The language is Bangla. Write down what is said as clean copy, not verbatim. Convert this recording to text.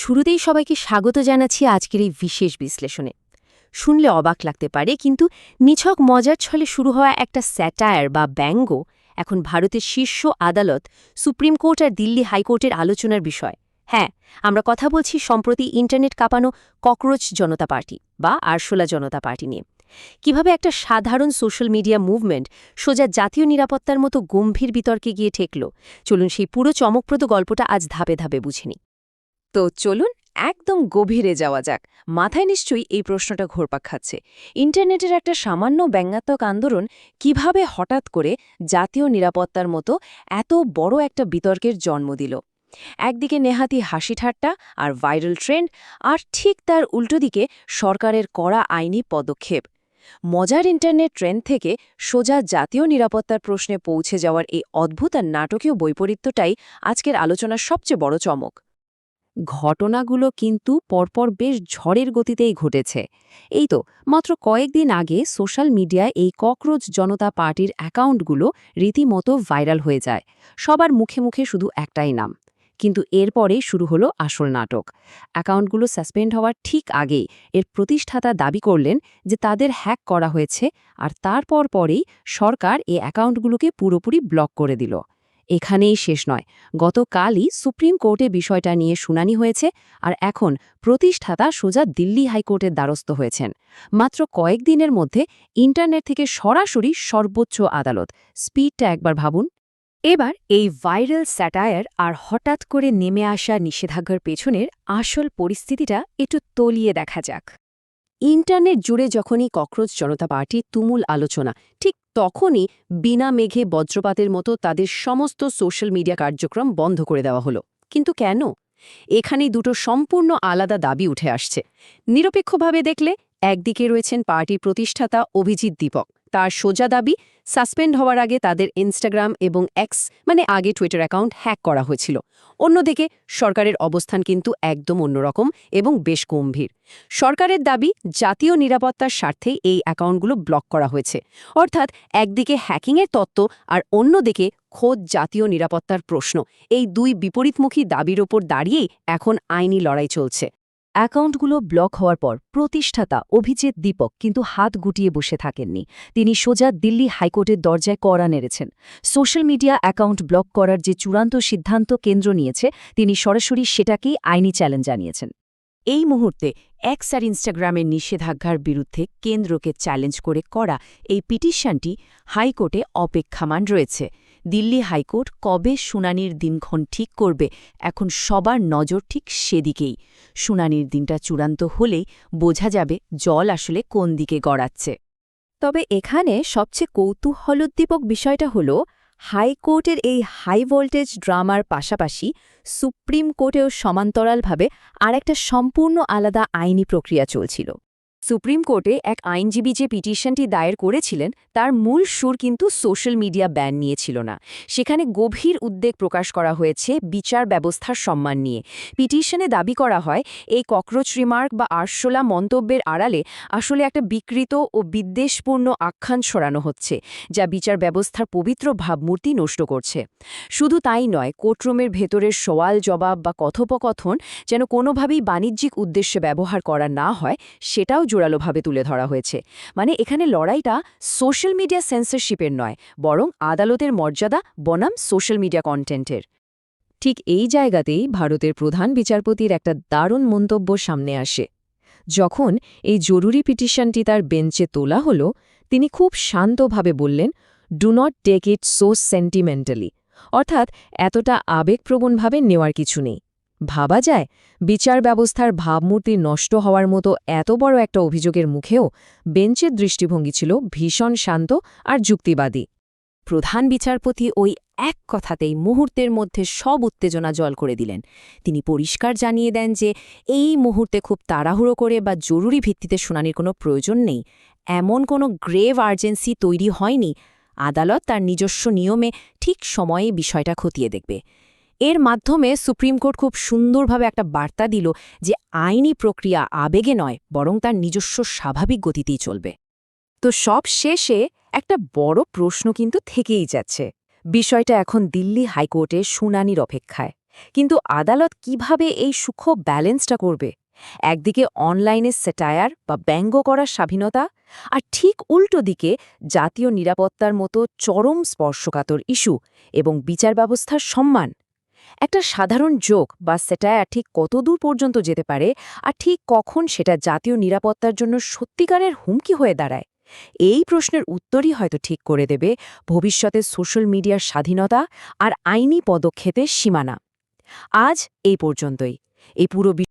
শুরুতেই সবাইকে স্বাগত জানাচ্ছি আজকের এই বিশেষ বিশ্লেষণে। শুনলে অবাক লাগতে পারে, কিন্তু নিছক মজার ছলে শুরু হওয়া একটা স্যাটায়ার বা ব্যঙ্গ এখন ভারতের শীর্ষ আদালত সুপ্রিম কোর্ট আর দিল্লি হাইকোর্টের আলোচনার বিষয়। হ্যাঁ, আমরা কথা বলছি সম্প্রতি ইন্টারনেট কাঁপানো ককরোচ জনতা পার্টি বা আরশোলা জনতা পার্টি নিয়ে। কিভাবে একটা সাধারণ সোশ্যাল মিডিয়া মুভমেন্ট সোজা জাতীয় নিরাপত্তার মতো গম্ভীর বিতর্কে গিয়ে ঠেকল, চলুন সেই পুরো চমকপ্রদ গল্পটা আজ ধাপে ধাপে বুঝে নিই। তো চলুন একদম গভীরে যাওয়া যাক। মাথায় নিশ্চয়ই এই প্রশ্নটা ঘুরপাক খাচ্ছে, ইন্টারনেটের একটা সামান্য ব্যঙ্গাত্মক আন্দোলন কিভাবে হঠাৎ করে জাতীয় নিরাপত্তার মতো এত বড় একটা বিতর্কের জন্ম দিল। একদিকে নেহাতি হাসি ঠাট্টা আর ভাইরাল ট্রেন্ড, আর ঠিক তার উল্টো দিকে সরকারের কড়া আইনি পদক্ষেপ। মজার ইন্টারনেট ট্রেন্ড থেকে সোজা জাতীয় নিরাপত্তার প্রশ্নে পৌঁছে যাওয়ার এই অদ্ভুত আর নাটকীয় বৈপরীত্যটাই আজকের আলোচনার সবচেয়ে বড় চমক। ঘটনাগুলো কিন্তু পরপর বেশ ঝড়ের গতিতেই ঘটেছে। এই তো মাত্র কয়েকদিন আগে সোশ্যাল মিডিয়ায় এই ককরোচ জনতা পার্টির অ্যাকাউন্টগুলো রীতিমতো ভাইরাল হয়ে যায়। সবার মুখে মুখে শুধু একটাই নাম। কিন্তু এরপরেই শুরু হলো আসল নাটক। অ্যাকাউন্টগুলো সাসপেন্ড হওয়ার ঠিক আগেই এর প্রতিষ্ঠাতা দাবি করলেন যে তাদের হ্যাক করা হয়েছে, আর তারপর পরেই সরকার এই অ্যাকাউন্টগুলোকে পুরোপুরি ব্লক করে দিল। এখানেই শেষ নয়, গতকালই সুপ্রিম কোর্টে বিষয়টা নিয়ে শুনানি হয়েছে, আর এখন প্রতিষ্ঠাতা সোজা দিল্লি হাইকোর্টের দ্বারস্থ হয়েছেন। মাত্র কয়েকদিনের মধ্যে ইন্টারনেট থেকে সরাসরি সর্বোচ্চ আদালত। স্পিডটা একবার ভাবুন। এবার এই ভাইরাল স্যাটায়ার আর হঠাৎ করে নেমে আসা নিষেধাজ্ঞার পেছনের আসল পরিস্থিতিটা একটু তলিয়ে দেখা যাক। ইন্টারনেট জুড়ে যখনই ককরোচ জনতা পার্টি তুমুল আলোচনা, ঠিক তখনই বিনা মেঘে বজ্রপাতের মতো তাদের সমস্ত সোশ্যাল মিডিয়া কার্যক্রম বন্ধ করে দেওয়া হলো। কিন্তু কেন? এখানেই দুটো সম্পূর্ণ আলাদা দাবি উঠে আসছে। নিরপেক্ষভাবে দেখলে একদিকে রয়েছেন পার্টির প্রতিষ্ঠাতা অভিজিৎ দীপক। তার সোজা দাবি, সাসপেন্ড হওয়ার আগে তাদের ইনস্টাগ্রাম এবং এক্স আগে টুইটার অ্যাকাউন্ট হ্যাক করা হয়েছিল। অন্যদিকে সরকারের অবস্থান কিন্তু একদম অন্যরকম এবং বেশ গম্ভীর। সরকারের দাবি, জাতীয় নিরাপত্তার স্বার্থেই এই অ্যাকাউন্টগুলো ব্লক করা হয়েছে। অর্থাৎ একদিকে হ্যাকিংয়ের তত্ত্ব আর অন্যদিকে খোদ জাতীয় নিরাপত্তার প্রশ্ন। এই দুই বিপরীতমুখী দাবির ওপর দাঁড়িয়েই এখন আইনি লড়াই চলছে। অ্যাকাউন্টগুলো ব্লক হওয়ার পর প্রতিষ্ঠাতা অভিজিৎ দীপক কিন্তু হাত গুটিয়ে বসে থাকেননি। তিনি সোজা দিল্লি হাইকোর্টের দরজায় কড়া নেড়েছেন। সোশ্যাল মিডিয়া অ্যাকাউন্ট ব্লক করার যে চূড়ান্ত সিদ্ধান্ত কেন্দ্র নিয়েছে, তিনি সরাসরি সেটাকেই আইনি চ্যালেঞ্জ জানিয়েছেন। এই মুহূর্তে এক্স আর ইনস্টাগ্রামের নিষেধাজ্ঞার বিরুদ্ধে কেন্দ্রকে চ্যালেঞ্জ করে করা এই পিটিশনটি হাইকোর্টে অপেক্ষামান রয়েছে। দিল্লি হাইকোর্ট কবে শুনানির দিনক্ষণ ঠিক করবে, এখন সবার নজর ঠিক সেদিকেই। শুনানির দিনটা চূড়ান্ত হলেই বোঝা যাবে জল আসলে কোন দিকে গড়াচ্ছে। তবে এখানে সবচেয়ে কৌতূহলোদ্দীপক বিষয়টা হল, হাইকোর্টের এই হাই ভোল্টেজ ড্রামার পাশাপাশি সুপ্রিম কোর্টেও সমান্তরালভাবে আরেকটা সম্পূর্ণ আলাদা আইনি প্রক্রিয়া চলছিল। সুপ্রিম কোর্টে এক আইনজীবী যে পিটিশনটি দায়ের করেছিলেন, তার মূল সুর কিন্তু সোশ্যাল মিডিয়া ব্যান নিয়ে ছিল না। সেখানে গভীর উদ্বেগ প্রকাশ করা হয়েছে বিচার ব্যবস্থার সম্মান নিয়ে। পিটিশনে দাবি করা হয়, এই ককরোচ রিমার্ক বা আরশোলা মন্তব্যের আড়ালে আসলে একটা বিকৃত ও বিদ্বেষপূর্ণ আখ্যান ছড়ানো হচ্ছে, যা বিচার ব্যবস্থার পবিত্র ভাবমূর্তি নষ্ট করছে। শুধু তাই নয়, কোর্টরুমের ভেতরের সওয়াল জবাব বা কথোপকথন যেন কোনোভাবেই বাণিজ্যিক উদ্দেশ্যে ব্যবহার করা না হয়, সেটাও জোরালোভাবে তুলে ধরা হয়েছে। মানে এখানে লড়াইটা সোশ্যাল মিডিয়া সেন্সরশিপের নয়, বরং আদালতের মর্যাদা বনাম সোশ্যাল মিডিয়া কন্টেন্টের। ঠিক এই জায়গাতেই ভারতের প্রধান বিচারপতির একটা দারুণ মন্তব্য সামনে আসে। যখন এই জরুরি পিটিশনটি তার বেঞ্চে তোলা হলো, তিনি খুব শান্তভাবে বললেন, do not take it so sentimentally. অর্থাৎ এতটা আবেগপ্রবণভাবে নেওয়ার কিছু নেই। ভাবা যায়, বিচার ব্যবস্থার ভাবমূর্তি নষ্ট হওয়ার মতো এত বড় একটা অভিযোগের মুখেও বেঞ্চের দৃষ্টিভঙ্গি ছিল ভীষণ শান্ত আর যুক্তিবাদী। প্রধান বিচারপতি ওই এক কথাতেই মুহূর্তের মধ্যে সব উত্তেজনা জল করে দিলেন। তিনি পরিষ্কার জানিয়ে দেন যে এই মুহূর্তে খুব তাড়াহুড়ো করে বা জরুরি ভিত্তিতে শুনানির কোনো প্রয়োজন নেই। এমন কোনো গ্রেভ আর্জেন্সি তৈরি হয়নি। আদালত তার নিজস্ব নিয়মে ঠিক সময়ে বিষয়টা খতিয়ে দেখবে। এর মাধ্যমে সুপ্রিম কোর্ট খুব সুন্দরভাবে একটা বার্তা দিল যে আইনি প্রক্রিয়া আবেগে নয়, বরং তার নিজস্ব স্বাভাবিক গতিতেই চলবে। তো সব শেষে একটা বড় প্রশ্ন কিন্তু থেকেই যাচ্ছে। বিষয়টা এখন দিল্লি হাইকোর্টে শুনানির অপেক্ষায়। কিন্তু আদালত কিভাবে এই সূক্ষ্ম ব্যালেন্সটা করবে? একদিকে অনলাইনে স্যাটায়ার বা ব্যঙ্গ করার স্বাধীনতা, আর ঠিক উল্টো দিকে জাতীয় নিরাপত্তার মতো চরম স্পর্শকাতর ইস্যু এবং বিচার ব্যবস্থার সম্মান। একটা সাধারণ জোক বা স্যাটায়ার ঠিক কতদূর পর্যন্ত যেতে পারে, আর ঠিক কখন সেটা জাতীয় নিরাপত্তার জন্য সত্যিকারের হুমকি হয়ে দাঁড়ায়? এই প্রশ্নের উত্তরই হয়তো ঠিক করে দেবে ভবিষ্যতে সোশ্যাল মিডিয়ার স্বাধীনতা আর আইনি পদক্ষেপের সীমানা। আজ এই পর্যন্তই। এই পুরো